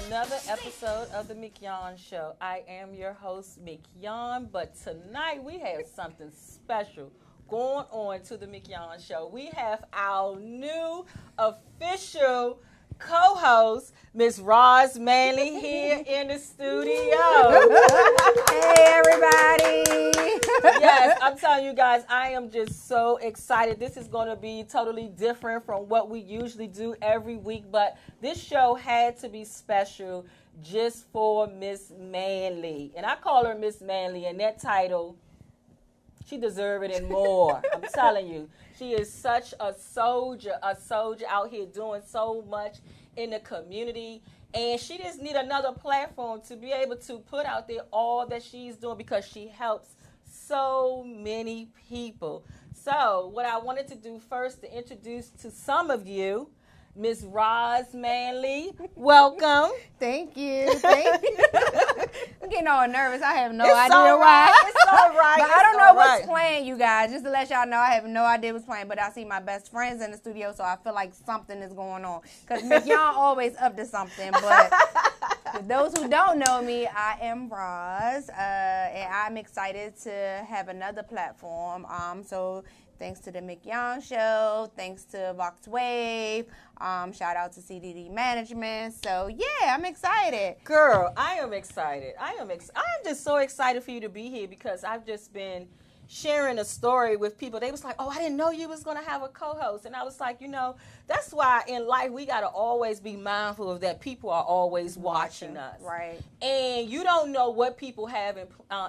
another episode of the Mignon Show. I am your host, Mignon, but tonight we have something special going on to the Mignon Show. We have our new official co-host, Miss Roz Manley, here in the studio. Hey, everybody. Yes, I'm telling you guys, I am just so excited. This is going to be totally different from what we usually do every week, but this show had to be special just for Miss Manley. And I call her Miss Manley, and that title, she deserves it and more. I'm telling you. She is such a soldier out here doing so much in the community. And she just need another platform to be able to put out there all that she's doing because she helps so many people. So what I wanted to do first to introduce to some of you, Miss Roz Manley. Welcome. Thank you. Thank you. I'm getting all nervous. I have no It's idea all why. right. It's all right. But It's I don't know all what's right. playing, you guys. Just to let y'all know, I have no idea what's playing. But I see my best friends in the studio, so I feel like something is going on. Because y'all always up to something. But for those who don't know me, I am Roz. And I'm excited to have another platform. So thanks to the Mignon Show. Thanks to Vox Wave. Shout out to CDD Management. So, yeah, I'm excited. Girl, I am excited. I'm just so excited for you to be here because I've just been sharing a story with people. They was like, oh, I didn't know you was going to have a co-host. And I was like, that's why in life we got to always be mindful of that people are always watching us. Right. And you don't know what people have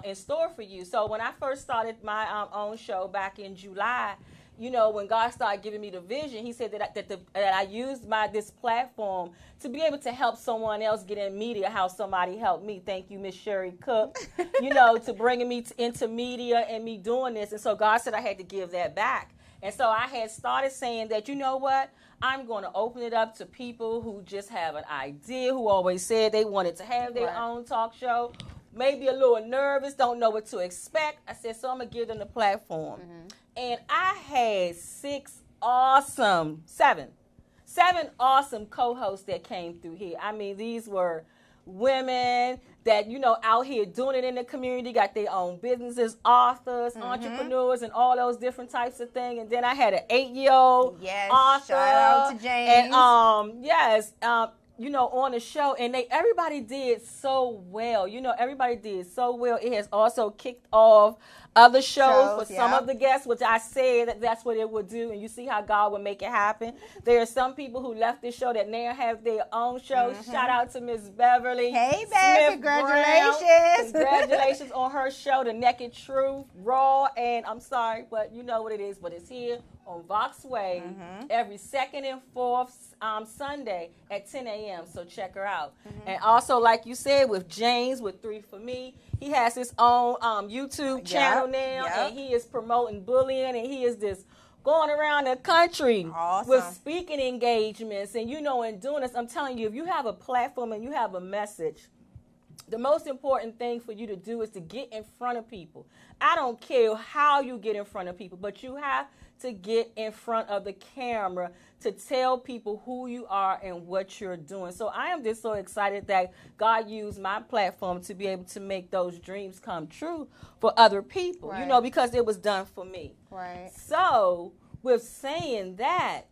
in store for you. So when I first started my own show back in July, when God started giving me the vision, he said that I used this platform to be able to help someone else get in media how somebody helped me. Thank you, Miss Sherry Cook, to bringing me into media and me doing this. And so God said I had to give that back. And so I had started saying that, I'm going to open it up to people who just have an idea, who always said they wanted to have their own talk show, maybe a little nervous, don't know what to expect. I said, so I'm going to give them the platform. Mm-hmm. And I had seven awesome co-hosts that came through here. I mean, these were women that, out here doing it in the community, got their own businesses, authors, entrepreneurs, and all those different types of things. And then I had an 8-year-old author. Shout out to James. And, on the show, and everybody did so well. Everybody did so well. It has also kicked off other shows for some of the guests, which I said that's what it would do, and you see how God would make it happen. There are some people who left this show that now have their own shows. Shout out to Miss Beverly. Hey, babe, congratulations. Brown. Congratulations on her show, The Naked Truth, Raw, and I'm sorry, but you know what it is, but it's here on Vox Wave every second and fourth Sunday at 10 a.m., so check her out. And also, like you said, with James, with 3 for Me, he has his own YouTube channel now, and he is promoting bullying, and he is just going around the country with speaking engagements, and and doing this. I'm telling you, if you have a platform and you have a message, the most important thing for you to do is to get in front of people. I don't care how you get in front of people, but you have to get in front of the camera to tell people who you are and what you're doing. So I am just so excited that God used my platform to be able to make those dreams come true for other people, because it was done for me. Right. So with saying that,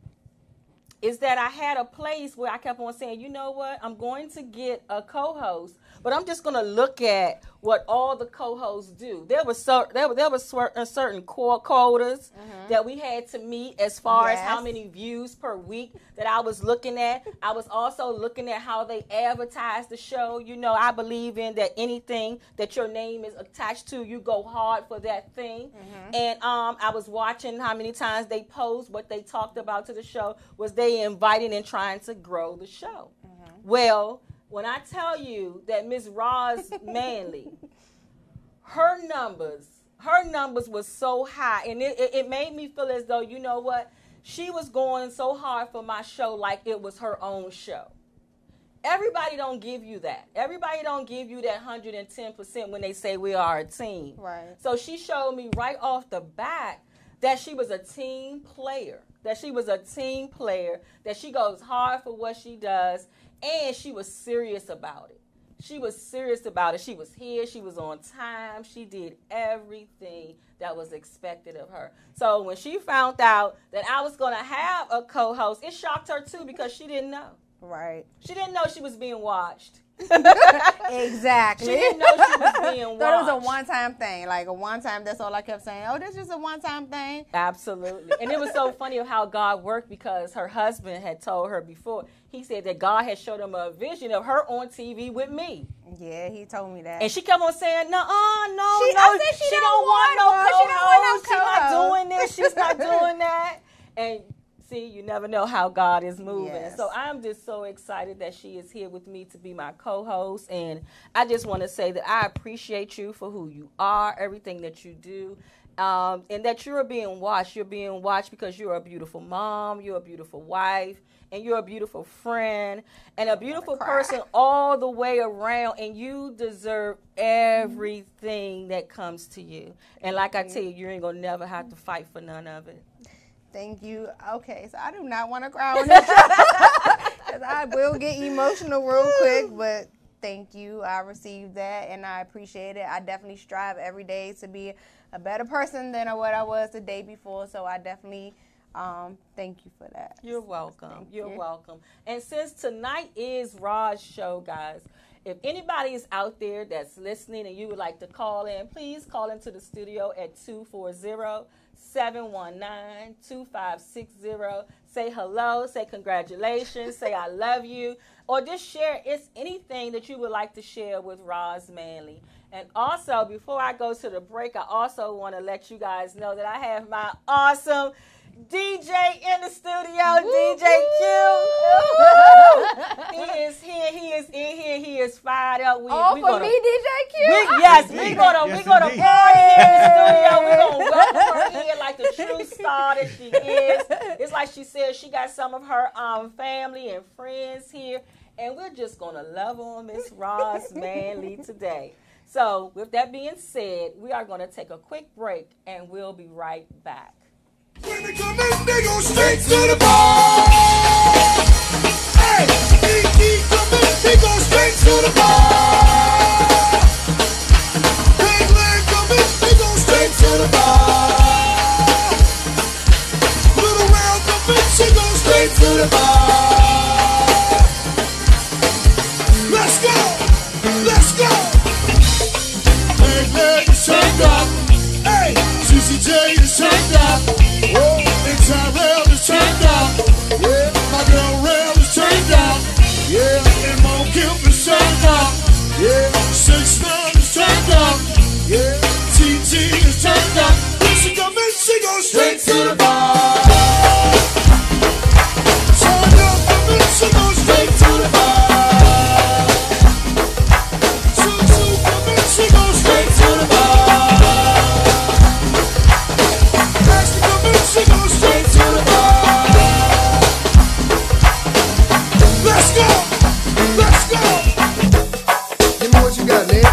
is that I had a place where I kept on saying, you know what, I'm going to get a co-host, but I'm just going to look at what all the co-hosts do. There was certain core quotas that we had to meet as far as how many views per week that I was looking at. I was also looking at how they advertise the show. I believe in that anything that your name is attached to, you go hard for that thing. And I was watching how many times they posed what they talked about to the show. Was they inviting and trying to grow the show? Well, when I tell you that Miss Roz Manley, her numbers was so high, and it made me feel as though, you know what, she was going so hard for my show like it was her own show. Everybody don't give you that. Everybody don't give you that 110% when they say we are a team. Right. So she showed me right off the bat that she was a team player, that she goes hard for what she does, And she was serious about it. She was serious about it. She was here. She was on time. She did everything that was expected of her. So when she found out that I was going to have a co-host, it shocked her too because she didn't know. Right. She didn't know she was being watched. Exactly. She didn't know she was being watched. Thought it was a one-time thing. Like a one-time, that's all I kept saying. Oh, this is a one-time thing. Absolutely. And it was so funny of how God worked because her husband had told her before. He said that God had showed him a vision of her on TV with me. Yeah, he told me that. And she kept on saying, no, I said she don't want no co-host. She's not co-host. doing this. She's not doing that. And see, you never know how God is moving. Yes. So I'm just so excited that she is here with me to be my co-host. And I just want to say that I appreciate you for who you are, everything that you do. And that you're being watched. You're being watched because you're a beautiful mom, you're a beautiful wife, and you're a beautiful friend, and a beautiful person all the way around, and you deserve everything that comes to you. And like I tell you, you ain't going to never have to fight for none of it. Thank you. Okay, so I do not want to cry on this show because I will get emotional real quick, but thank you. I received that, and I appreciate it. I definitely strive every day to be a better person than what I was the day before, so I definitely thank you for that. You're welcome. You're you. welcome. And since tonight is Roz's show, guys, if anybody is out there that's listening and you would like to call in, please call into the studio at 240-719-2560. Say hello, say congratulations, say I love you, or just share anything that you would like to share with Roz Manley. And also, before I go to the break, I also want to let you guys know that I have my awesome DJ in the studio, DJ Q. He is here. He is in here. He is fired up. For me, DJ Q? Yes, we're gonna party in the studio. We're gonna welcome her in like the true star that she is. It's like she said, she got some of her family and friends here, and we're just gonna love on Miss Roz Manley today. So, with that being said, we are gonna take a quick break, and we'll be right back. When they come in, they go straight to the bar. Hey, he come in, he go straight to the bar. Big Land come in, he go straight to the bar. Little Round come in, she go straight to the bar. Let's go, let's go. Big Land is turned up. Hey, CCJ is turned up. Oh, Tyrell is turned up. Yeah, my girl Rail is turned up. Yeah, and Mo Gilp is turned up. Yeah, 6ix9ine is turned up. Yeah, TT is turned up. When she come in, she goes straight to the bar. Turned up, come in, she goes straight to the bar. Susu come in, she goes straight to the bar. She goes straight to the bar. Let's go, let's go. Give me what you got, man.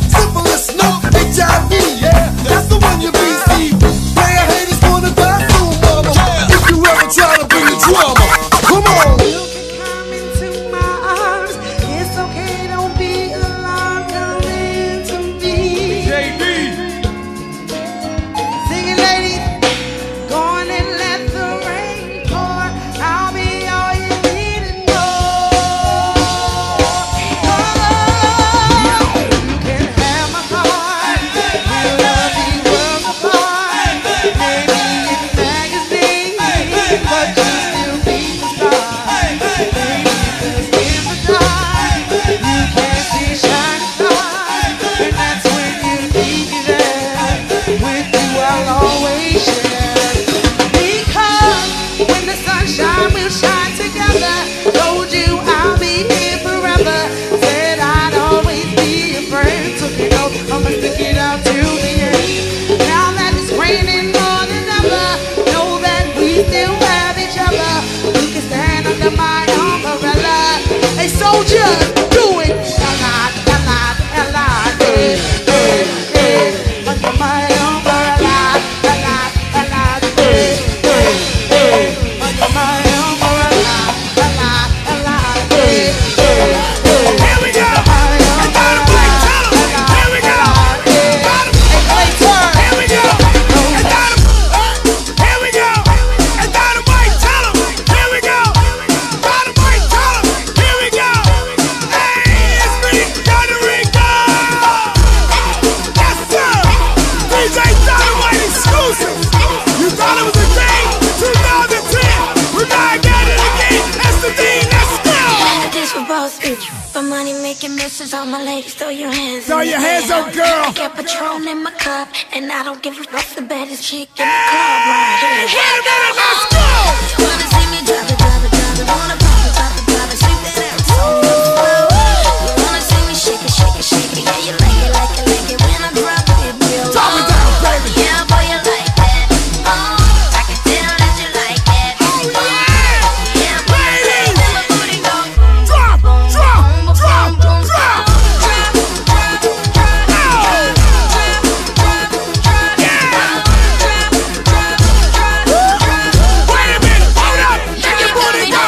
Simple as no HIV, yeah, that's the one you be. taking misses, all my ladies, throw your hands Throw in your the hands air. up, girl. I got Patron in my cup, and I don't give a fuck. The baddest chick in the club right here. Wait a minute, let's go. You wanna see me drop it, drop it, drop it. Wanna pop it, pop it, pop it. Sweep that ass on the floor. You wanna see me shake it, shake it, shake it. Yeah, you like it, like it, like it. When I drop it, real low. Drop it down, baby. Yeah, boy, you like that. Oh, I can tell that you like that. Oh, yeah. Yeah, boy, you like that. My booty go Drop, drop, drop, drop. Wait a minute, hold up. Let your booty go.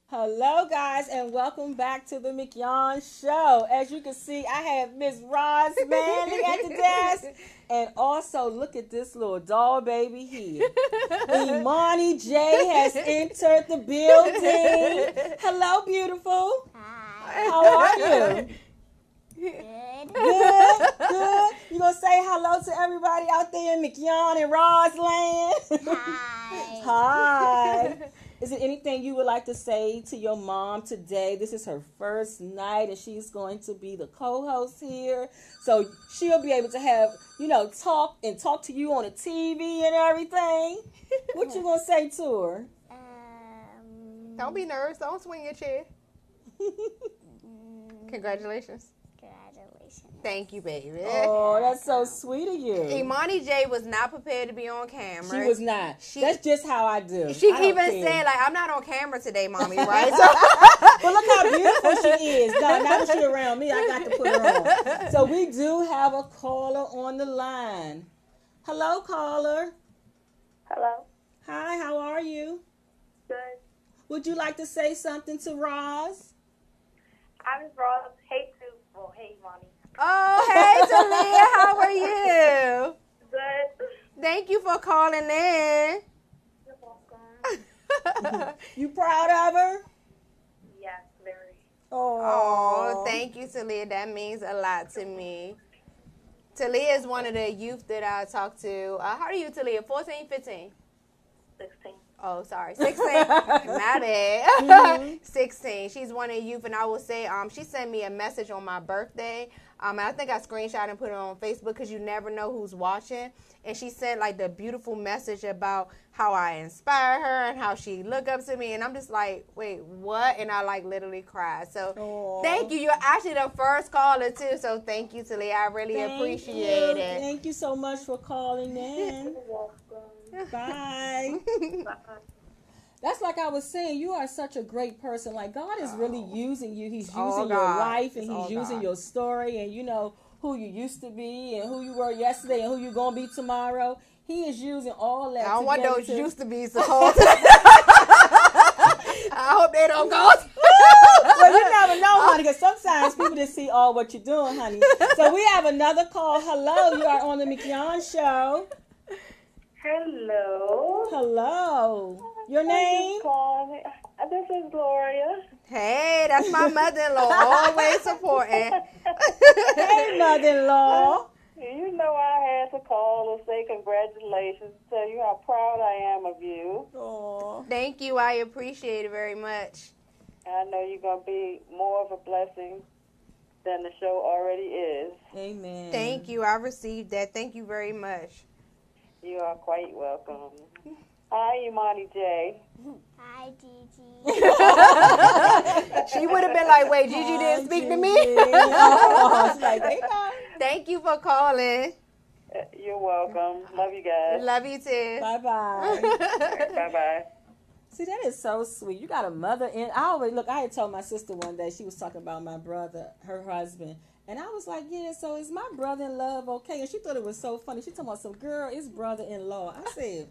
Hello, guys, and welcome back to the mignon show. As you can see, I have Miss Roz Manley at the desk, and also look at this little doll baby here. Imani J has entered the building. Hello, beautiful. Hi. How are you? Good. Good, good. You gonna say hello to everybody out there in mignon and Roz land? Hi. Hi. Is there anything you would like to say to your mom today? This is her first night, and she's going to be the co-host here. So she'll be able to have, talk to you on the TV and everything. What you gonna say to her? Don't be nervous. Don't swing your chair. Congratulations. Congratulations. Thank you, baby. Oh, that's so sweet of you. Imani J was not prepared to be on camera. She was not. That's just how I do. She I don't even care. said, I'm not on camera today, mommy, right? But look how beautiful she is. No, now that she's around me, I got to put her on. So we do have a caller on the line. Hello, caller. Hello. Hi, how are you? Good. Would you like to say something to Roz? I'm Roz. Hey, Sue. Well, hey, Mommy. Oh, hey, Talia, how are you? Good. Thank you for calling in. You're welcome. You proud of her? Yes, very. Oh, thank you, Talia. That means a lot to me. Talia is one of the youth that I talk to. How old are you, Talia? 14, 15? 16. Oh, sorry. 16. My bad. 16. She's one of the youth, and I will say she sent me a message on my birthday. I think I screenshot and put it on Facebook because you never know who's watching. And she sent the beautiful message about how I inspire her and how she look up to me. And I'm just like, wait, what? And I literally cried. So thank you. You're actually the first caller too. So thank you, Talia. I really appreciate it. Thank you so much for calling in. You're welcome. Bye. Bye. That's like I was saying, you are such a great person. God is really using you. He's using all your God. life, and It's he's all using God. your story, and who you used to be and who you were yesterday and who you're going to be tomorrow. He is using all that. I don't want those used to be supposed. I hope they don't go. Well, you never know, honey, because sometimes people just see all what you're doing, honey. So we have another call. Hello, you are on the mignon show. Hello. Hello. Your name? This is Gloria. Hey, that's my mother-in-law, always supporting. Hey, mother-in-law. You know I had to call to say congratulations, tell you how proud I am of you. Aw. Thank you. I appreciate it very much. I know you're going to be more of a blessing than the show already is. Amen. Thank you. I received that. Thank you very much. You are quite welcome. Hi, Imani J. Hi, Gigi. She would have been like, wait, Gigi didn't speak to me? Oh, she's like, they know. Thank you for calling. You're welcome. Love you guys. Love you too. Bye-bye. Bye-bye. See, that is so sweet. You got a mother in. I had told my sister one day, she was talking about my brother, her husband. And I was like, yeah, so is my brother-in-law okay? And she thought it was so funny. She talking about some girl, it's brother-in-law. I said,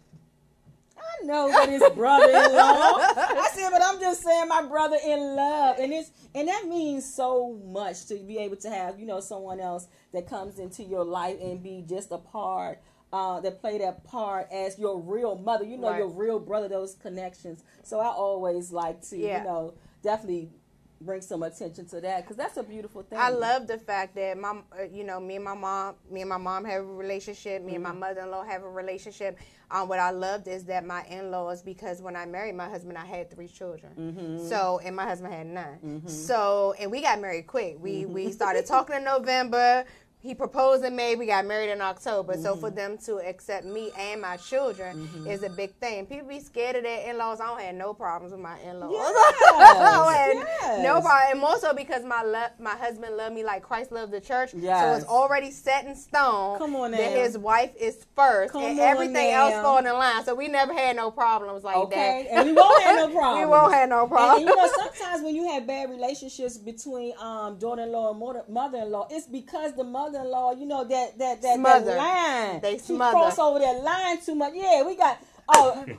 I know that it's brother-in-law. I said, but I'm just saying my brother-in-love. And that means so much to be able to have, someone else that comes into your life and be just a part, that play that part as your real mother, Right. your real brother, those connections. So I always like to, definitely bring some attention to that because that's a beautiful thing. I love the fact that me and my mom have a relationship. Me and my mother-in-law have a relationship. What I loved is that my in-laws, because when I married my husband, I had 3 children. So, and my husband had none. So, and we got married quick. We started talking in November. He proposed in May. We got married in October. So for them to accept me and my children is a big thing. People be scared of their in-laws. I don't have no problems with my in-laws. Yes. No problem. And more so because my husband loved me like Christ loved the church. Yes. So it's already set in stone that his wife is first. And everything else falling in line. So we never had no problems like that. And we won't have no problems. We won't have no problems. And sometimes when you have bad relationships between daughter-in-law and mother-in-law, it's because the mother-in-law, that line. They she smother. cross over that line too much. Yeah, we got.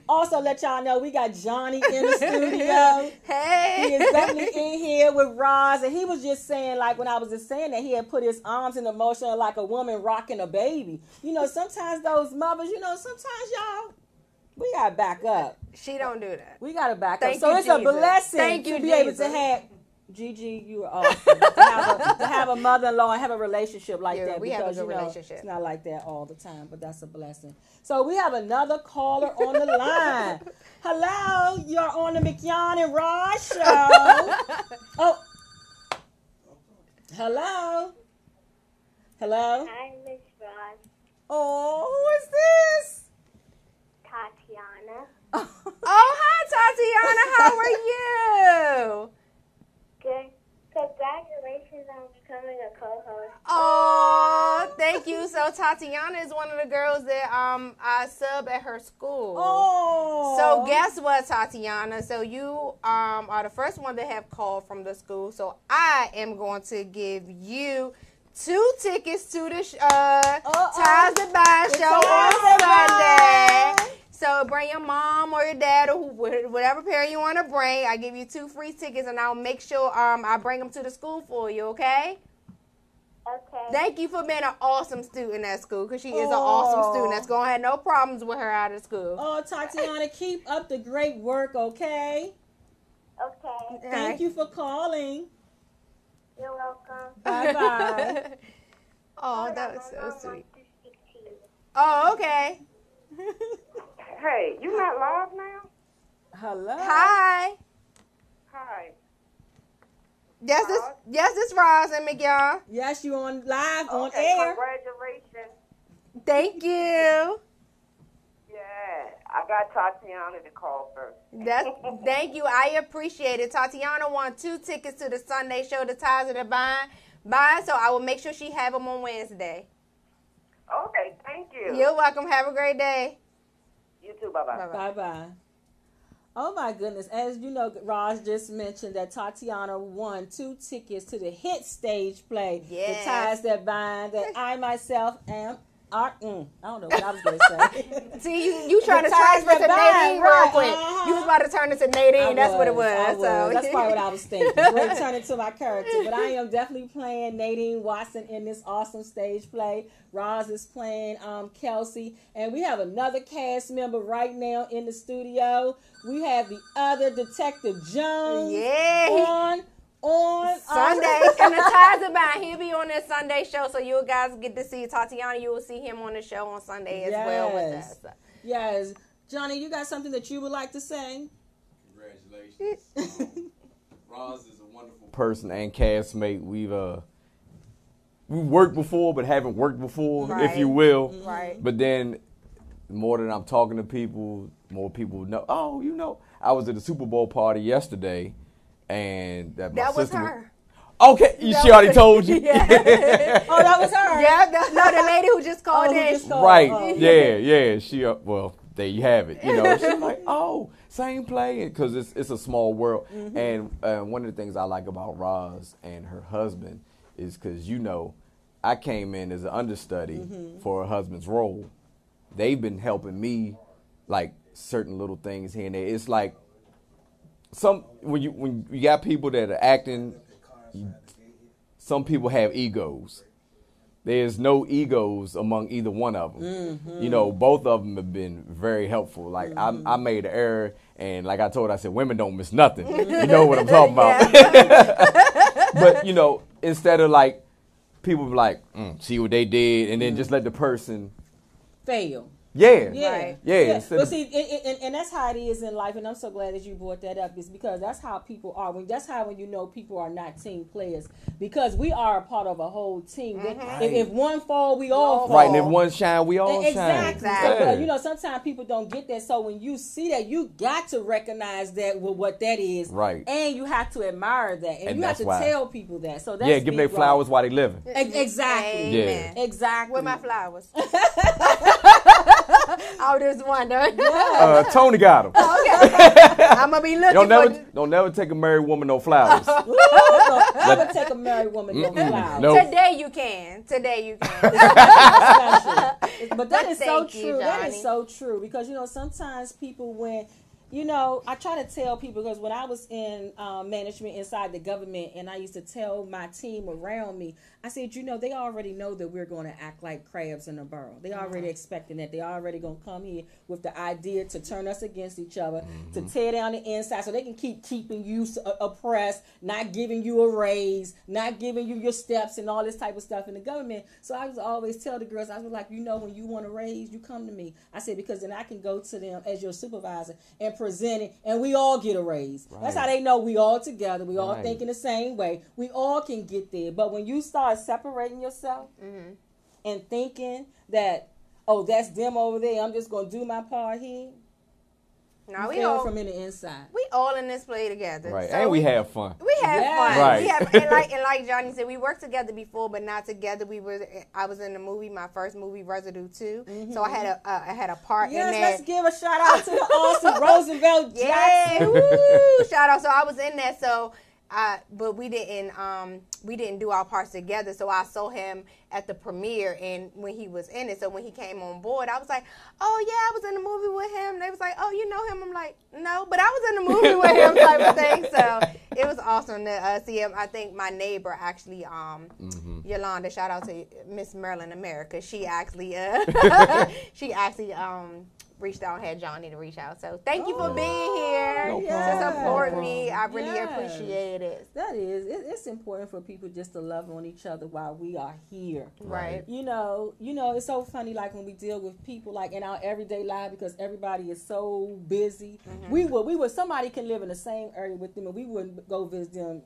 Also let y'all know we got Johnny in the studio. Hey, he is definitely in here with Roz, and he was just saying, like when I was just saying that he had put his arms in the motion like a woman rocking a baby. Sometimes those mothers, sometimes y'all. We gotta back up. She don't do that. We gotta back Thank up. So you, it's a Jesus. blessing Thank to you, be able Jesus. to have. Gigi, you are awesome. to have a mother-in-law and have a relationship like that. We because, have a good relationship. It's not like that all the time, but that's a blessing. So we have another caller on the line. Hello, you're on the Mignon and Roz show. Oh, hello. Hello. Hi, Miss Roz. Oh, who is this? Tatiana. Oh, hi, Tatiana. How are you? Good. Congratulations on becoming a co-host. Oh, thank you. So Tatiana is one of the girls that I sub at her school. Oh. So guess what, Tatiana? So you are the first one to have called from the school. So I am going to give you 2 tickets to the Ties That Bind show on Sunday. So bring your mom or your dad or whatever parent you want to bring. I give you 2 free tickets, and I'll make sure I bring them to the school for you, okay? Okay. Thank you for being an awesome student at school, because she is an awesome student that's going to have no problems with her out of school. Oh, Tatiana, keep up the great work, okay? Okay. Thank you for calling. You're welcome. Bye-bye. Oh, that was so Mom sweet. wants to speak to you. Oh, okay. Hey, you not live now? Hello. Hi. Hi. Yes, this Roz and McGill. Yes, you on live on Okay, air. congratulations. Thank you. Yeah, I got Tatiana to call first. Thank you. I appreciate it. Tatiana won 2 tickets to the Sunday show, the Ties of the Bind, so I will make sure she have them on Wednesday. Okay, thank you. You're welcome. Have a great day. You too, bye-bye. Bye-bye. Oh, my goodness. As you know, Roz just mentioned that Tatiana won 2 tickets to the hit stage play, Yes. The Ties That Bind, that I myself am. I don't know what I was going to say. See, you trying to The Ties transfer to That Nadine Bind, real right, quick. You was about to turn it to Nadine. That's what it was. I So That's probably what I was thinking. Great turn into my character. But I am definitely playing Nadine Watson in this awesome stage play. Roz is playing Kelsey. And we have another cast member right now in the studio. We have the other Detective Jones on Sunday. And the Ties of Bind, he'll be on that Sunday show, so you guys get to see Tatiana. You will see him on the show on Sunday as well with us. Yes. Johnny, you got something that you would like to say? Congratulations. Roz is a wonderful person and castmate. We worked before but haven't worked before, if you will. Right. But then the more that I'm talking to people, more people know. Oh, I was at a Super Bowl party yesterday, and that was her. Okay, she already told you. Yeah. Oh, that was her. Yeah, the lady who just called in. Right. Yeah. She there you have it. She's like, oh, same play, because it's a small world. And one of the things I like about Roz and her husband is because, I came in as an understudy for her husband's role. They've been helping me, like, certain little things here and there. It's like when you got people that are acting, some people have egos. There's no egos among either one of them. Both of them have been very helpful. Like, I made an error, and like I told her, I said, women don't miss nothing. You know what I'm talking about. But, instead of, like, people be like, see what they did, and then just let the person fail. Yeah. Right. Yeah. But see, and that's how it is in life, and I'm so glad that you brought that up, is because that's how people are. That's how when people are not team players, because we are a part of a whole team. If one fall, we all fall. Right, and if one shine, we all shine. Exactly. So, sometimes people don't get that. So when you see that, you got to recognize that what that is. Right. And you have to admire that, and you have to tell people that. So that's give them their flowers while they living. Exactly. Amen. Yeah. Exactly. Where my flowers? I was just wondering. Tony got them. Okay. I'm gonna be looking. Don't never take a married woman no flowers. Never take a married woman no flowers. Nope. Today you can. But that is so Thank you, true. That Johnny. is so true, because sometimes people, when I try to tell people, because when I was in management inside the government, and I used to tell my team around me, I said, they already know that we're going to act like crabs in a barrel. They already expecting that. They already going to come here with the idea to turn us against each other, to tear down the inside, so they can keep keeping you oppressed, not giving you a raise, not giving you your steps, and all this type of stuff in the government. So I was always tell the girls, I was like, when you want a raise, you come to me. I said, because then I can go to them as your supervisor and present it, and we all get a raise. Right. That's how they know we all together. We all thinking the same way. We all can get there. But when you start separating yourself and thinking that, that's them over there, I'm just going to do my part here. No, we all from in the inside. We all in this play together. Right, so and we have fun. We have fun. Right. And like Johnny said, we worked together before, but not together. I was in the movie, my first movie, Residue 2. So I had a part in there. Let's give a shout out to the awesome Roosevelt Jackson. Yeah, woo, shout out. So I was in there. So. But we didn't do our parts together. So I saw him at the premiere, and when he was in it, so when he came on board, I was like, oh yeah, I was in the movie with him. They was like, oh, you know him? I'm like, no, but I was in the movie with him, type of thing. So it was awesome to see him. I think my neighbor actually, Yolanda, shout out to Miss Maryland America. She actually reached out and had Johnny to reach out. So thank you for being here to support me. I really appreciate it. That is. It's important for people just to love on each other while we are here. Right. It's so funny, like when we deal with people like in our everyday life, because everybody is so busy. We would somebody can live in the same area with them, and we wouldn't go visit them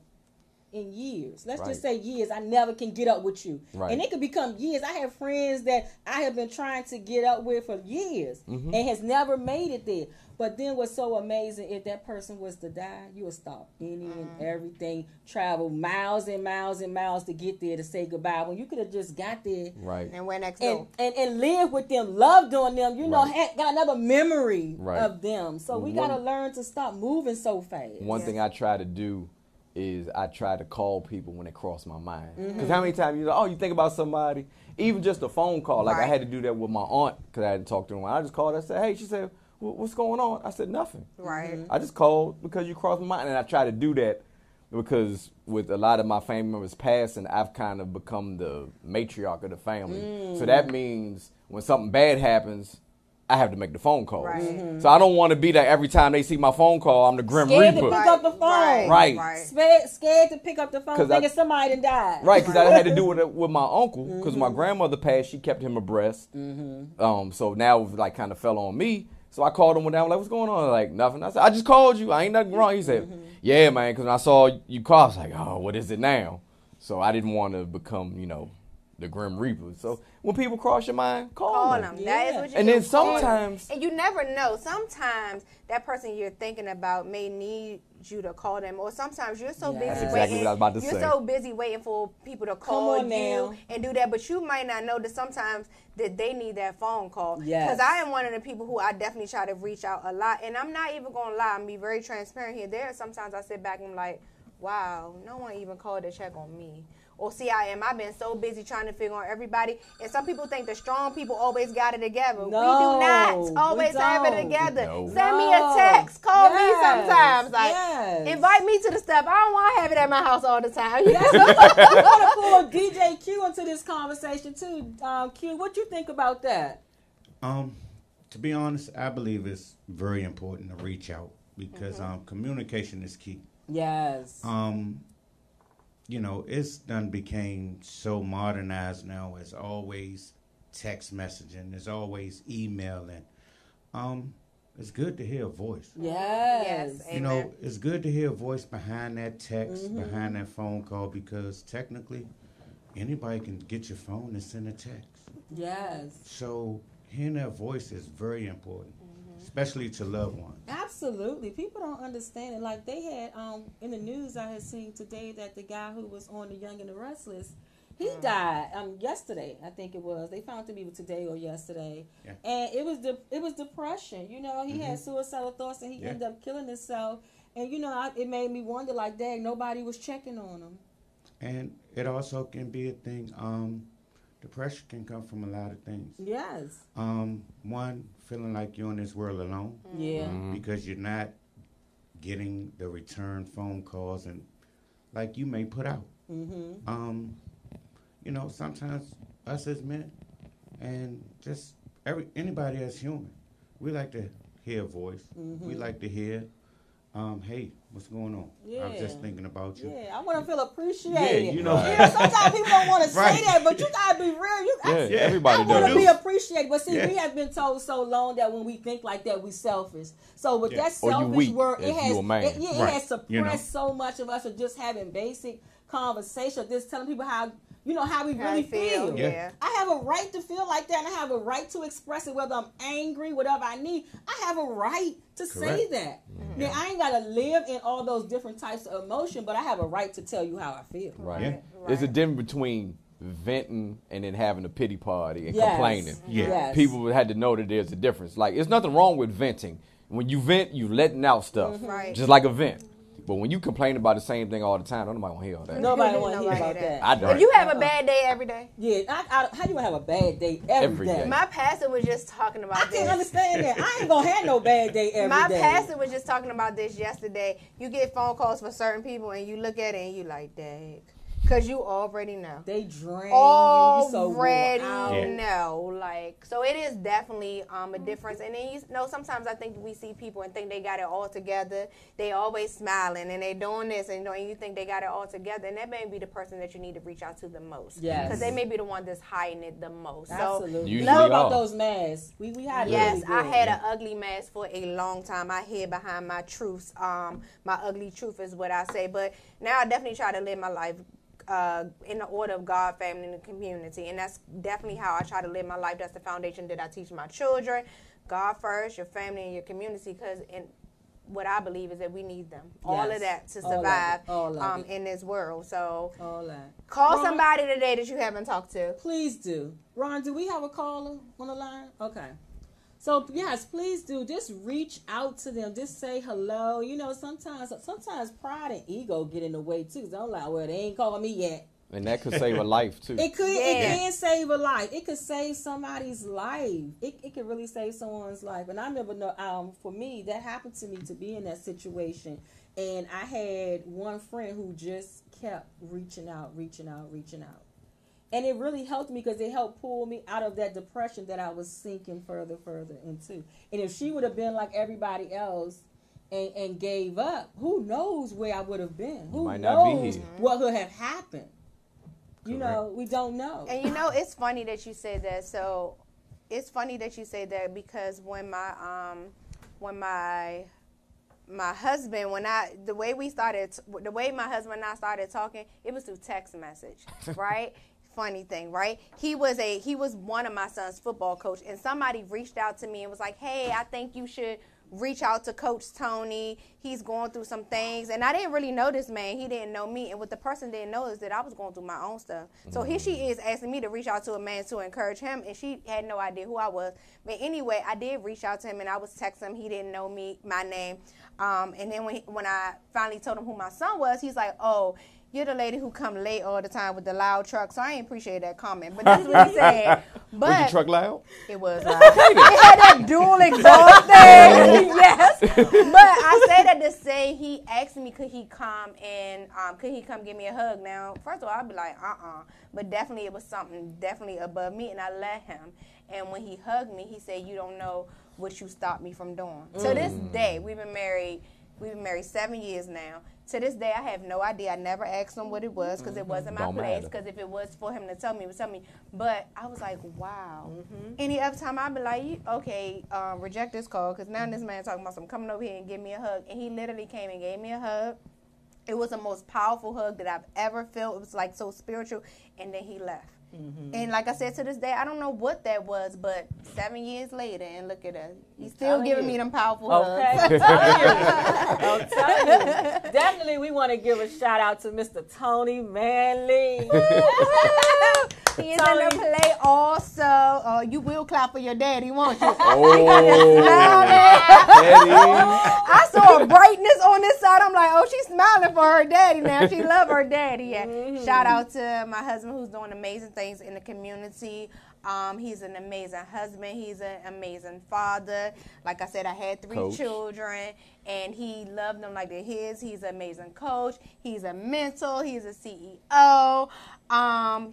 in years. Let's just say years. I never can get up with you. Right. And it could become years. I have friends that I have been trying to get up with for years and has never made it there. But then what's so amazing, if that person was to die, you would stop any and everything, travel miles and miles and miles to get there to say goodbye, when you could have just got there and went next door and lived with them, loved on them, got another memory of them. So we got to learn to stop moving so fast. One thing I try to do is I try to call people when they cross my mind. Because how many times you think about somebody, even just a phone call. Like I had to do that with my aunt because I hadn't talked to her. I just called her. I said, hey, she said, what's going on? I said, nothing. Right. I just called because you crossed my mind. And I try to do that because with a lot of my family members passing, I've kind of become the matriarch of the family. So that means when something bad happens, I have to make the phone call. So I don't want to be that every time they see my phone call, I'm the Grim Scared Reaper. to pick up the phone. Scared to pick up the phone thinking somebody done died. Right, because I had to do it with my uncle, because my grandmother passed, she kept him abreast. So now it like kind of fell on me. So I called him one day, I was like, what's going on? Like, nothing. I said, I just called you. I ain't nothing wrong. He said, yeah, man, because when I saw you call, I was like, oh, what is it now? So I didn't want to become, the Grim Reaper. So when people cross your mind, call them. That is what you and do. then sometimes, and you never know. Sometimes that person you're thinking about may need you to call them, or sometimes you're so Yeah. busy That's waiting. exactly what I was about to you're say. so busy waiting for people to call on you now. and do that, but you might not know that sometimes that they need that phone call. Yes. Because I am one of the people who I definitely try to reach out a lot, and I'm not even gonna lie, I'm be very transparent here. There are sometimes I sit back and I'm like, wow, no one even called to check on me. Or see, I've been so busy trying to figure out everybody. And some people think the strong people always got it together. No, we do not always we have it don't. together. No. Send me a text. Call me Yes, sometimes. Like, yes. invite me to the stuff. I don't want to have it at my house all the time. We're gonna pull DJ Q into this conversation too. Q, what you think about that? To be honest, I believe it's very important to reach out because communication is key. Yes. You know, it's done became so modernized now. It's always text messaging. There's always emailing. It's good to hear a voice. Yes. Yes. You know, it's good to hear a voice behind that text, behind that phone call, because technically anybody can get your phone and send a text. Yes. So hearing that voice is very important, especially to loved ones. Absolutely. People don't understand it. Like they had in the news I had seen today that the guy who was on The Young and the Restless, he died yesterday, I think it was. They found him either today or yesterday. Yeah. And it was depression. You know, he had suicidal thoughts and he ended up killing himself. And you know, it made me wonder like, dang, nobody was checking on him. And it also can be a thing. Depression can come from a lot of things. Yes. One, feeling like you're in this world alone. Yeah. Because you're not getting the return phone calls and like you may put out. You know, sometimes us as men and just anybody as human, we like to hear a voice. We like to hear, hey, what's going on? I was just thinking about you. Yeah, I want to feel appreciated. Yeah, you know. Sometimes people don't want to Right. say that, but you gotta be real. Yeah, everybody I want to does. be appreciated, but see, Yeah. we have been told so long that when we think like that, we selfish. So with Yeah. that Or you selfish weak word, if it has, you a man. it Right. has suppressed You know. so much of us of just having basic conversation, just telling people how we How really I feel. Yeah. I have a right to feel like that, and I have a right to express it, whether I'm angry, whatever I need. I have a right to say Correct. that. Now, I ain't got to live in all those different types of emotion, but I have a right to tell you how I feel. Right. Yeah. There's a difference between venting and then having a pity party and Yes. complaining. Yeah. Yes. People had to know that there's a difference. Like, it's nothing wrong with venting. When you vent, you letting out stuff. Right. Just like a vent. But when you complain about the same thing all the time, nobody want to hear all that. Nobody want to hear Nobody about that. that. I don't. If you have a bad day every day, Yeah, how you gonna have a bad day every Every day? day. my pastor was just talking about I this. can't understand that. I ain't gonna have no bad day every day. My pastor was just talking about this yesterday. You get phone calls for certain people, and you look at it and you like, dang, because you already know. They drain you. You so worn Already out. Yeah. know, like, so it is definitely a difference. And then you know, sometimes I think we see people and think they got it all together. They always smiling and they doing this, and you think they got it all together, and that may be the person that you need to reach out to the most. Yes. because they may be the one that's hiding it the most. Absolutely. Usually Love about are. those masks. We had it Yes, really I good. had an ugly mask for a long time. I hid behind my truths. My ugly truth is what I say. But now I definitely try to live my life in the order of God, family, and the community. And that's definitely how I try to live my life. That's the foundation that I teach my children. God first, your family, and your community. Because what I believe is that we need them. All Yes. of that to All of survive it. All of it. in this world. So All that. call Ron, somebody today that you haven't talked to. Please do. Ron, do we have a caller on the line? Okay. So yes, please do. Just reach out to them. Just say hello. You know, sometimes pride and ego get in the way too. So I'm like, well, they ain't calling me yet. And that could save a life, too. It could. Yeah. It can save a life. It could save somebody's life. It could really save someone's life. And I remember, for me, that happened to me to be in that situation. And I had one friend who just kept reaching out. And it really helped me because it helped pull me out of that depression that I was sinking further into. And if she would have been like everybody else and gave up, who knows where I would have been? Who might not be knows here. what would have happened? You Correct. know, we don't know. And you know, it's funny that you say that. So it's funny that you say that because when my husband, the way my husband and I started talking, it was through text message, right? Funny thing, right? He was one of my son's football coach, and somebody reached out to me and was like, "Hey, I think you should reach out to Coach Tony. He's going through some things. And I didn't really know this man. He didn't know me. And what the person didn't know is that I was going through my own stuff. So here she is asking me to reach out to a man to encourage him. And she had no idea who I was. But anyway, I did reach out to him, and I was texting him. He didn't know me, my name. And then when I finally told him who my son was, he's like, oh, you're the lady who come late all the time with the loud truck. So I ain't appreciate that comment. But that's what he said. But Was your truck loud? it was loud. It had that dual exhaust thing. Yes. But I say that to say he asked me could he come give me a hug. Now, first of all, I'd be like, But definitely it was something definitely above me, and I let him. And when he hugged me, he said, you don't know what you stopped me from doing. To this day, we've been married 7 years now. To this day, I have no idea. I never asked him what it was because it wasn't my place. Because if it was for him to tell me, he would tell me. But I was like, wow. Any other time, I'd be like, okay, reject this call because now this man talking about some coming over here and give me a hug. And he literally came and gave me a hug. It was the most powerful hug that I've ever felt. It was like so spiritual. And then he left. And like I said, to this day, I don't know what that was, but 7 years later, and look at us. He's still giving me them powerful hugs. I'm telling you. Definitely, we want to give a shout out to Mr. Tony Manley. He is in the play also. You will clap for your daddy, won't you? I saw a brightness on this side. I'm like, oh, she's smiling for her daddy now. She love her daddy. Yeah. Shout out to my husband who's doing amazing things in the community. He's an amazing husband. He's an amazing father. Like I said, I had 3 children, and he loved them like they're his. He's an amazing coach. He's a mentor. He's a CEO.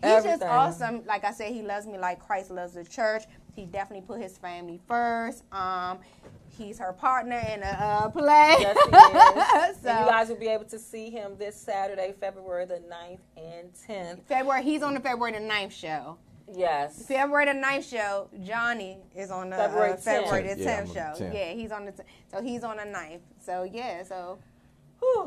He's just awesome. Like I said, he loves me like Christ loves the church. He definitely put his family first. He's her partner in a play. Yes, he is. So, and you guys will be able to see him this Saturday, February the 9th and 10th. He's on the February the 9th show. Yes. February the 9th show, Johnny is on the February the 10th show. Yeah, he's on the so he's on the 9th. So yeah,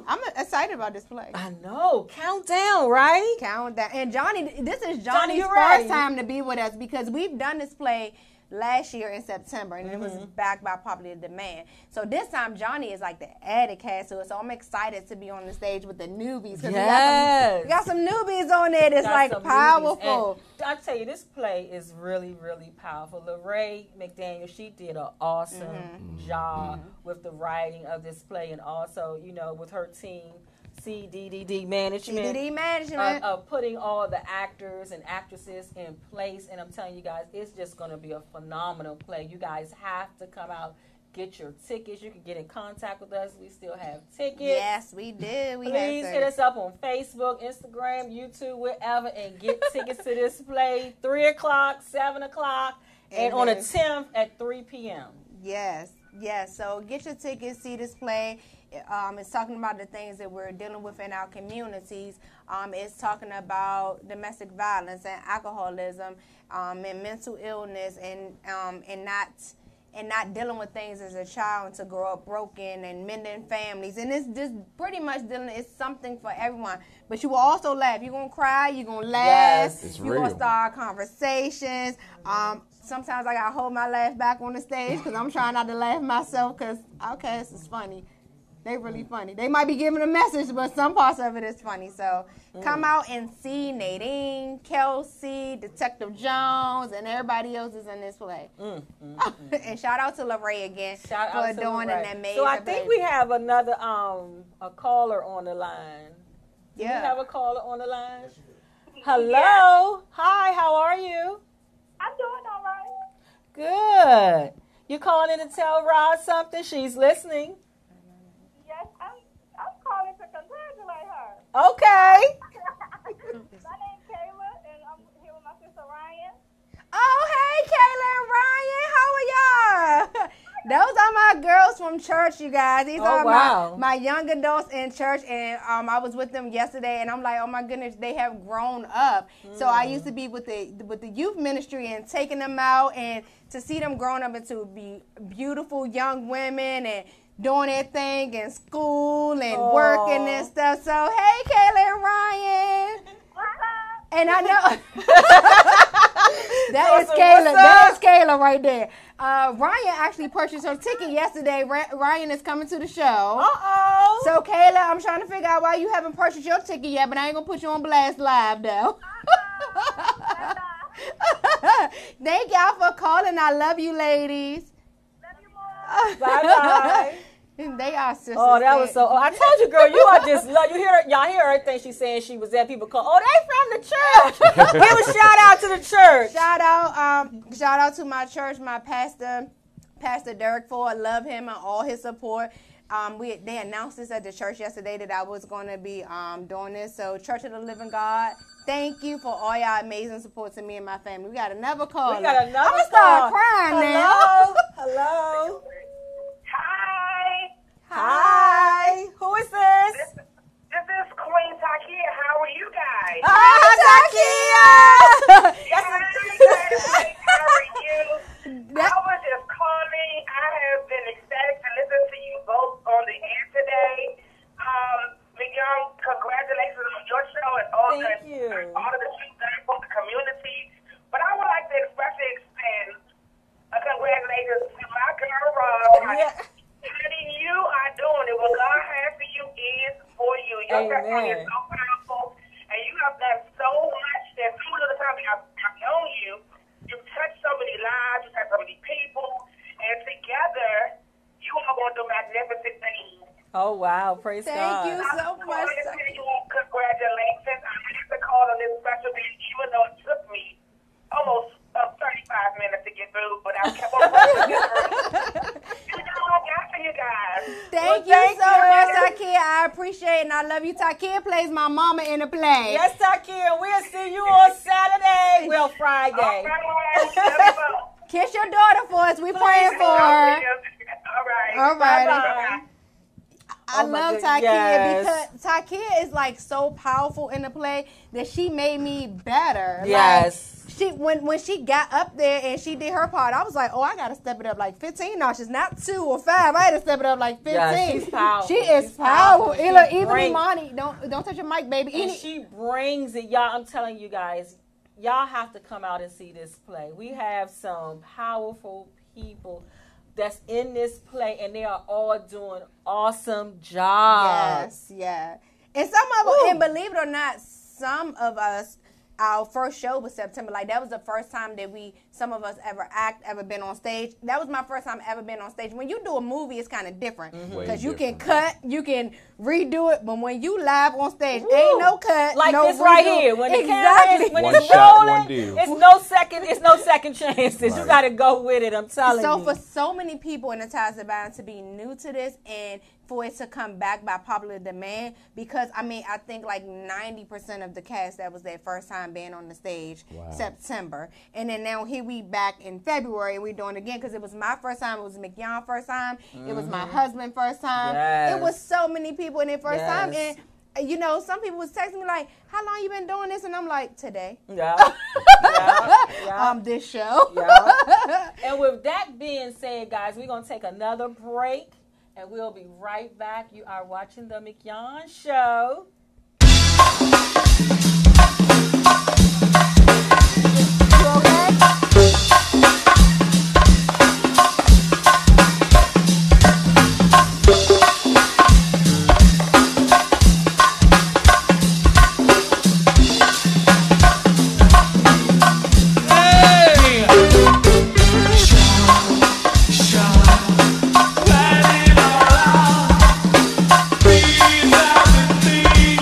I'm excited about this play. I know. Countdown, right? Countdown. And Johnny, this is Johnny's first time to be with us because we've done this play last year in September, and it was backed by popular demand. So this time, Johnny is like the added cast to it. So I'm excited to be on the stage with the newbies. Yes. We got some newbies on it. It's like powerful. I tell you, this play is really, really powerful. Lorraine McDaniel, she did an awesome job with the writing of this play, and also, with her team. CDD management. Of putting all the actors and actresses in place. And I'm telling you guys, it's just going to be a phenomenal play. You guys have to come out, get your tickets. You can get in contact with us. We still have tickets. Yes, we do. Please hit us up on Facebook, Instagram, YouTube, wherever, and get tickets to this play. 3 o'clock, 7 o'clock, and on the 10th at 3 p.m. Yes. So get your tickets, see this play. It's talking about the things that we're dealing with in our communities. It's talking about domestic violence and alcoholism and mental illness and not dealing with things as a child and to grow up broken and mending families. And it's just pretty much it's something for everyone. But you will also laugh. You're going to cry. You're going to laugh. Yes, you're going to start conversations. Sometimes I got to hold my laugh back on the stage because I'm trying not to laugh myself because, okay, this is funny. They really funny. They might be giving a message, but some parts of it is funny. So come out and see Nadine, Kelsey, Detective Jones, and everybody else is in this play. And shout out to Lorraine again for doing an amazing. So I think we have another a caller on the line. Do we have a caller on the line? Hello. Yeah. Hi, how are you? I'm doing all right. Good. You calling in to tell Roz something? She's listening. Yes, I'm calling to congratulate her. Okay. My name's Kayla, and I'm here with my sister Ryan. Oh, hey, Kayla and Ryan. How are y'all? Those are my girls from church, you guys. These are my young adults in church, and I was with them yesterday, and I'm like, oh my goodness, they have grown up. So I used to be with the youth ministry and taking them out, and to see them growing up into be beautiful young women and doing their thing in school and working and stuff. So hey, Kayla and Ryan. And I know That is Kayla. That is Kayla right there. Ryan actually purchased her ticket yesterday. Ryan is coming to the show. Uh-oh. So, Kayla, I'm trying to figure out why you haven't purchased your ticket yet, but I ain't going to put you on blast live, though. Thank y'all for calling. I love you, ladies. Love you more. Bye-bye. They are sisters. Oh, that was so. Oh, I told you, girl, you are just love. Y'all hear everything she's saying. She was at. People call. Oh, they from the church. Give a shout out to the church. Shout out to my church, my pastor, Pastor Derek Ford. Love him and all his support. They announced this at the church yesterday that I was going to be doing this. So, Church of the Living God, thank you for all y'all amazing support to me and my family. We got another call. We got another I'm gonna call. start crying now. Hello. Hi. Hi. Who is this? This is Queen Takia. How are you guys? Hi, Takia. Hi, how are you? I was just calling. I have been ecstatic to listen to you both on the air today. Mignon, congratulations on your show and all the you've done for the community. But I would like to especially extend a congratulations to my girl Roz. Honey, you are doing it. What God has for you is for you. Your testimony is so powerful, and you have done so much. And so little time I've known you, you've touched so many lives, you've touched so many people, and together, you are going to do magnificent things. Oh, wow. Praise God. Thank you so much. I want to tell you congratulations. I had to call on this special day, even though it took me almost 35 minutes to get through, but I kept on working. You guys. Thank you so much, Takia. I appreciate it, and I love you. Takia plays my mama in the play. Yes, Takia. We'll see you on Saturday. Well, Friday. Kiss your daughter for us. We praying for her. All right. Bye-bye. I love Takia because Takia is like so powerful in the play that she made me better. Yes. Like, when she got up there and she did her part, I was like, oh, I got to step it up like 15 notches, not 2 or 5. I had to step it up like 15. Yeah, she's powerful. She is powerful. Even brings, Imani, don't touch your mic, baby. And she brings it. Y'all, I'm telling you guys, y'all have to come out and see this play. We have some powerful people that's in this play, and they are all doing awesome jobs. Yes, yeah. And some of them, and believe it or not, some of us, our first show was September. Like, that was the first time that some of us ever been on stage. That was my first time ever been on stage. When you do a movie, it's kind of different. Because you can cut, you can redo it, but when you live on stage, ain't no cut, like no this redo. right here. When the camera is, when one it's shot, rolling, one deal. it's no second chances. Right. You got to go with it, I'm telling you. So for so many people in the Ties of Bound to be new to this and for it to come back by popular demand, because I think like 90% of the cast that was their first time being on the stage, September, and then now here we back in February and we're doing it again because it was my first time, it was Mignon's first time, it was my husband's first time, Yes. it was so many people in their first time, and you know, some people was texting me like, how long you been doing this? And I'm like, today. Yeah. This show. Yeah. And with that being said, guys, we're going to take another break, and we'll be right back. You are watching The Mignon Show. You okay? Please have me.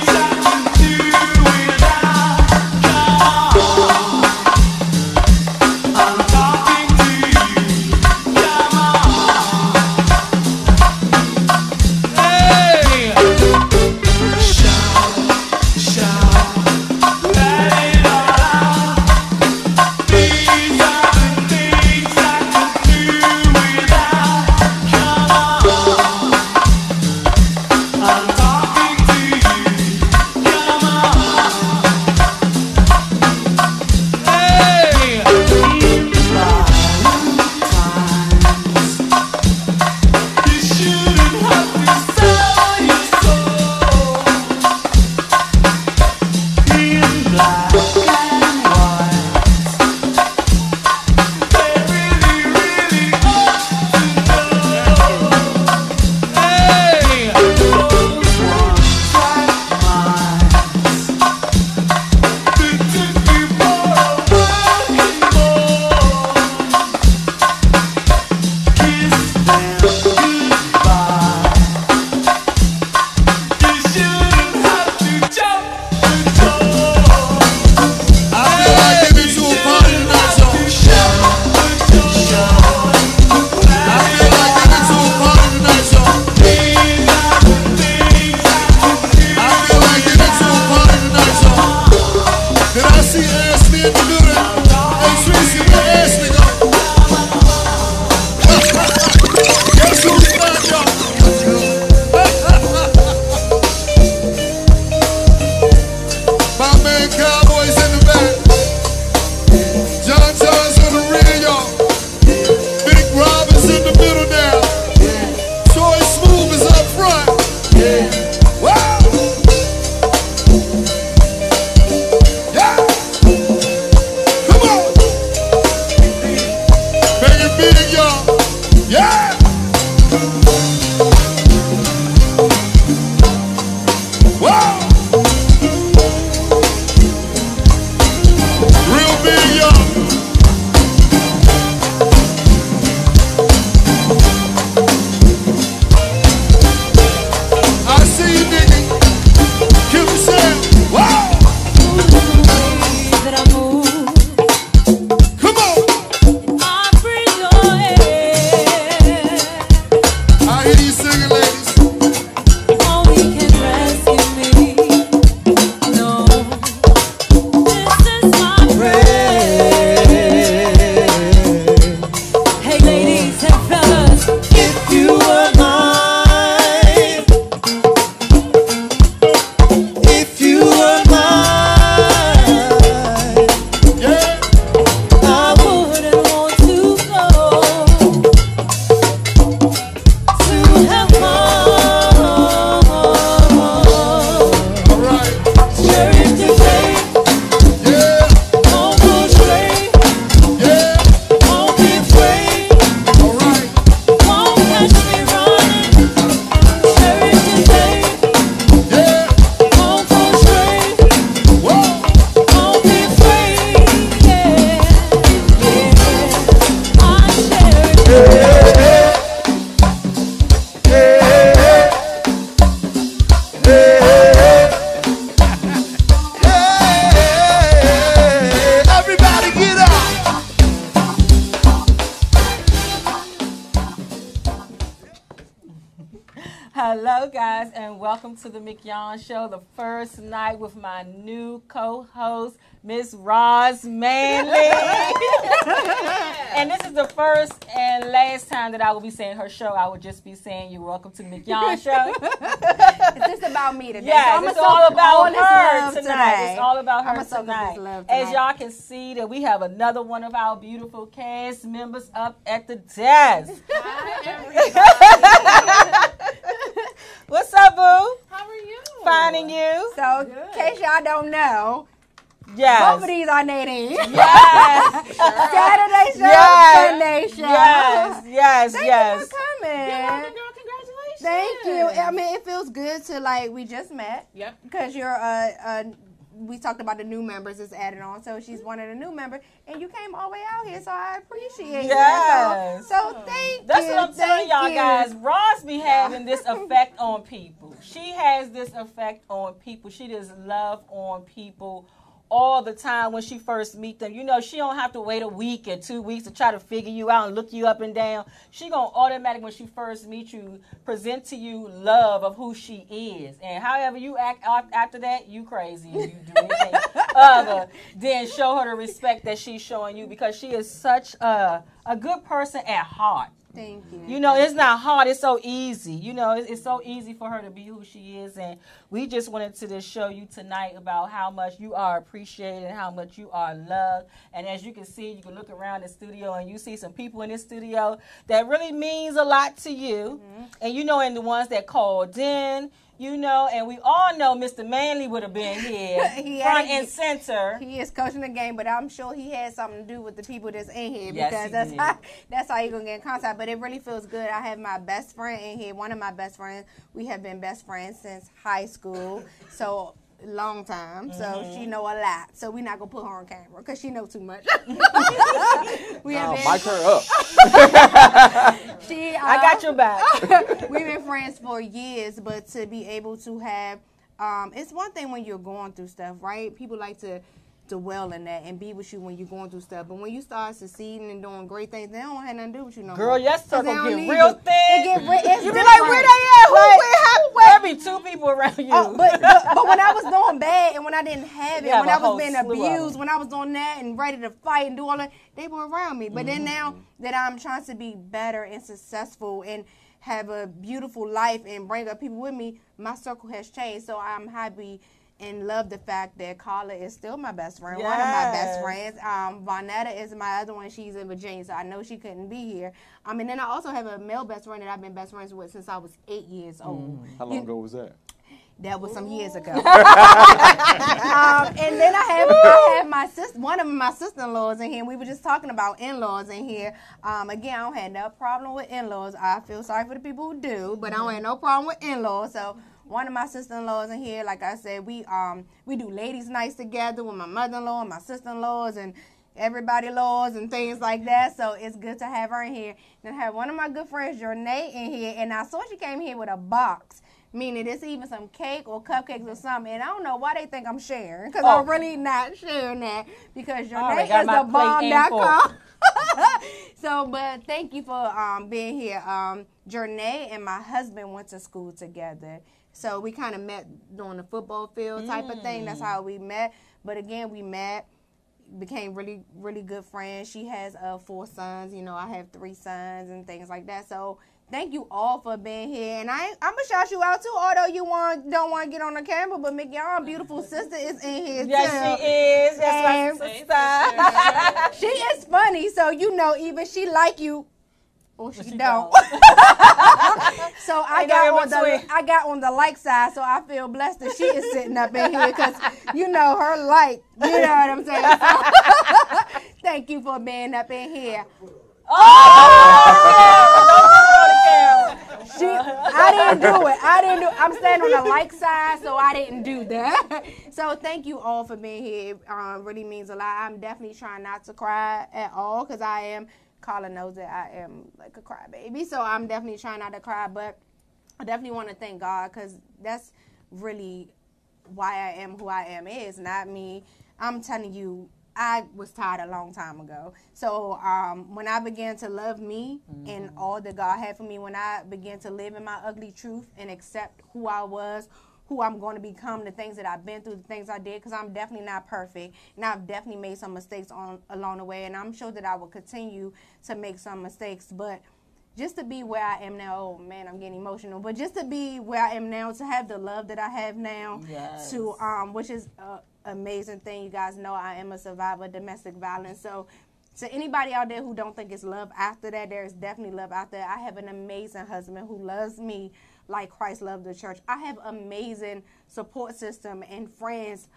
Hello, guys, and welcome to the mignon Show, the first night with my new co-host, Miss Roz Manley. And this is the first and last time that I will be saying her show. I will just be saying you're welcome to the mignon Show. It's just about me today. Yeah, so it's all about her tonight. Today. It's all about her tonight. tonight. As y'all can see, that we have another one of our beautiful cast members up at the desk. Hi, What's up, boo? how are you? Finding you. So, in case y'all don't know, Yes. both of these are Nadine. Yes. Saturday show, Yes. Sunday show. Yes. Thank Yes. you for coming. Girl, congratulations. Thank you. I mean, it feels good to, like, we just met. Yep. Because you're we talked about the new members that's added on, so she's one of the new members, and you came all the way out here, so I appreciate Yes. it. So thank That's you. what I'm telling Thank y'all, you. guys. Roz be having this effect on people. She has this effect on people. She does love on people all the time when she first meet them. You know, she don't have to wait a week or 2 weeks to try to figure you out and look you up and down. She gonna automatically, when she first meet you, present to you love of who she is. And however you act after that, you crazy if you do anything other than show her the respect that she's showing you, because she is such a good person at heart. Thank you. You know, it's not hard. It's so easy. You know, it's so easy for her to be who she is. And we just wanted to just show you tonight about how much you are appreciated and how much you are loved. And as you can see, you can look around the studio and you see some people in this studio that really means a lot to you. Mm-hmm. And you know, and the ones that called in, you know, and we all know Mr. Manley would have been here, front and center. He is coaching the game, but I'm sure he had something to do with the people that's in here, Yes, because he that's how you're going to get in contact. But it really feels good. I have my best friend in here, one of my best friends. We have been best friends since high school. So long time, so she know a lot. So we not gonna put her on camera because she know too much. We have been, mic her up. I got your back. We've been friends for years, but to be able to have, it's one thing when you're going through stuff, right? People like to dwell in that and be with you when you're going through stuff. But when you start succeeding and doing great things, they don't have nothing to do with you no more. Girl, your circle They don't get need real you. thin. It's You be like, where they at? There be 2 people around you. Oh, but when I was doing bad and when I didn't have it, You have when a I was whole being slew of abused, them. when I was doing that and ready to fight and do all that, they were around me. But then now that I'm trying to be better and successful and have a beautiful life and bring up people with me, my circle has changed. So I'm happy and love the fact that Carla is still my best friend, one of my best friends. Vonetta is my other one. She's in Virginia, so I know she couldn't be here. And then I also have a male best friend that I've been best friends with since I was 8 years old. How long ago was that? That was some years ago. And then I have my sister, one of my sister-in-laws in here. And we were just talking about in-laws in here. Again, I don't have no problem with in-laws. I feel sorry for the people who do, but I don't have no problem with in-laws. So one of my sister-in-laws in here, like I said, we do ladies' nights together with my mother-in-law and my sister-in-laws and everybody-laws and things like that. So it's good to have her in here. Then I have one of my good friends, Janae, in here, and I saw she came here with a box, meaning it's even some cake or cupcakes or something. And I don't know why they think I'm sharing, because I'm really not sharing that, because Janae is the bomb.com. So, but thank you for being here. Janae and my husband went to school together. So we kind of met on the football field type of thing. That's how we met. But again, we met, became really, really good friends. She has 4 sons. You know, I have 3 sons and things like that. So thank you all for being here. And I'm going to shout you out too, although you don't want to get on the camera. But mignon, beautiful sister, is in here too. Yes, she is. Yes, my sister. She is funny. So, you know, even she like you. Or she don't. So I got on the like side, so I feel blessed that she is sitting up in here because you know her like. You know what I'm saying? So, thank you for being up in here. I didn't do it. I'm standing on the like side, so I didn't do that. So thank you all for being here. Really means a lot. I'm definitely trying not to cry at all because I am. Carla knows that I am like a crybaby, so I'm definitely trying not to cry, but I definitely want to thank God because that's really why I am who I am is not me. I'm telling you, I was tired a long time ago. So when I began to love me and all that God had for me, when I began to live in my ugly truth and accept who I was, who I'm going to become, the things that I've been through, the things I did, because I'm definitely not perfect, and I've definitely made some mistakes along the way, and I'm sure that I will continue to make some mistakes, but just to be where I am now, oh man, I'm getting emotional, but just to be where I am now, to have the love that I have now, to which is an amazing thing. You guys know I am a survivor of domestic violence, so to anybody out there who don't think it's love after that, there is definitely love out there. I have an amazing husband who loves me like Christ loved the church. I have amazing support system and friends.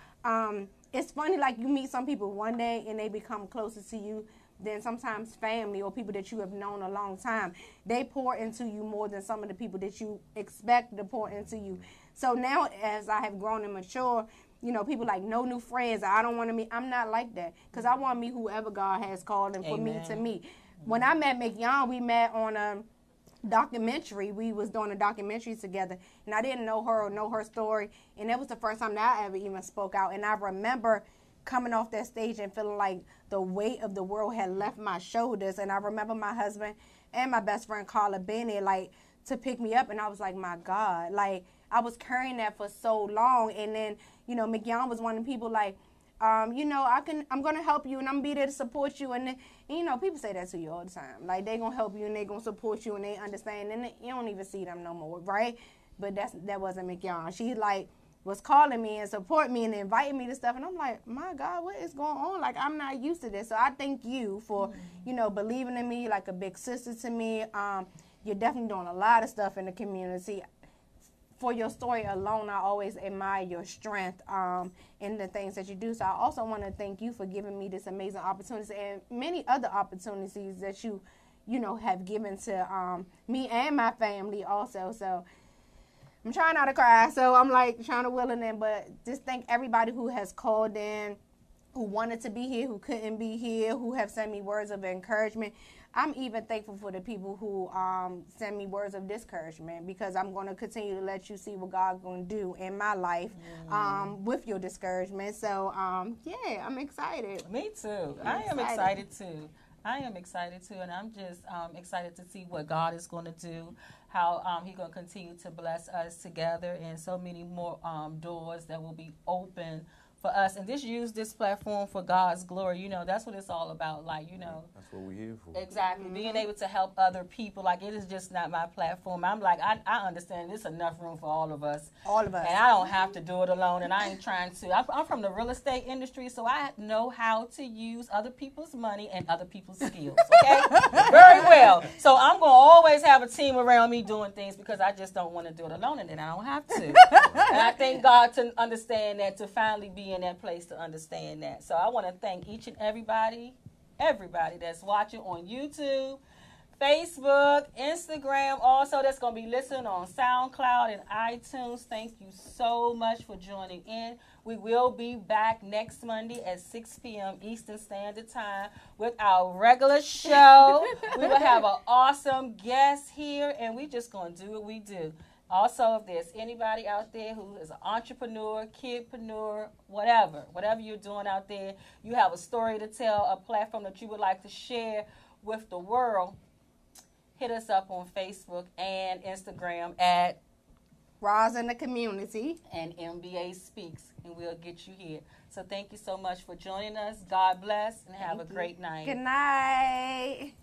It's funny, like you meet some people one day and they become closer to you than sometimes family or people that you have known a long time. They pour into you more than some of the people that you expect to pour into you. So now as I have grown and mature, you know, people like no new friends. I don't want to meet. I'm not like that because I want to meet whoever God has called and for me to meet. When I met mignon, we met on a documentary. We was doing a documentary together, and I didn't know her or know her story, and that was the first time that I ever even spoke out. And I remember coming off that stage and feeling like the weight of the world had left my shoulders. And I remember my husband and my best friend Carla being there, like, to pick me up, and I was like, my God, like, I was carrying that for so long. And then, you know, mignon was one of the people like, you know, I'm going to help you and I'm going to be there to support you. And, you know, people say that to you all the time. Like, they going to help you and they going to support you and they understand. And you don't even see them no more, right? But that wasn't mignon. She, like, was calling me and support me and inviting me to stuff. And I'm like, my God, what is going on? Like, I'm not used to this. So I thank you for, you know, believing in me, like a big sister to me. You're definitely doing a lot of stuff in the community. For your story alone, I always admire your strength in the things that you do. So I also want to thank you for giving me this amazing opportunity and many other opportunities that you know, have given to me and my family also. So I'm trying not to cry, so I'm like trying to will it in, but just thank everybody who has called in, who wanted to be here, who couldn't be here, who have sent me words of encouragement. I'm even thankful for the people who send me words of discouragement, because I'm going to continue to let you see what God's going to do in my life with your discouragement. So, yeah, I'm excited. Me too. I am excited too. I am excited too, and I'm just excited to see what God is going to do, how He's going to continue to bless us together, and so many more doors that will be open for us, and just use this platform for God's glory. You know, that's what it's all about. Like, you know, that's what we're here for. Exactly. Being able to help other people. Like, it is just not my platform. I'm like, I understand there's enough room for all of us. All of us. And I don't have to do it alone, and I ain't trying to. I'm from the real estate industry, so I know how to use other people's money and other people's skills, okay? Very well. So I'm going to always have a team around me doing things, because I just don't want to do it alone, and then I don't have to. And I thank God to understand that, to finally be in that place to understand that. So I want to thank each and everybody that's watching on YouTube, Facebook, Instagram, also that's going to be listening on SoundCloud and iTunes. Thank you so much for joining in. We will be back next Monday at 6 p.m. Eastern Standard Time with our regular show. We will have an awesome guest here, and we just going to do what we do. Also, if there's anybody out there who is an entrepreneur, kidpreneur, whatever you're doing out there, you have a story to tell, a platform that you would like to share with the world, hit us up on Facebook and Instagram at Roz in the Community and MBA Speaks, and we'll get you here. So thank you so much for joining us. God bless, and have a great night. Good night.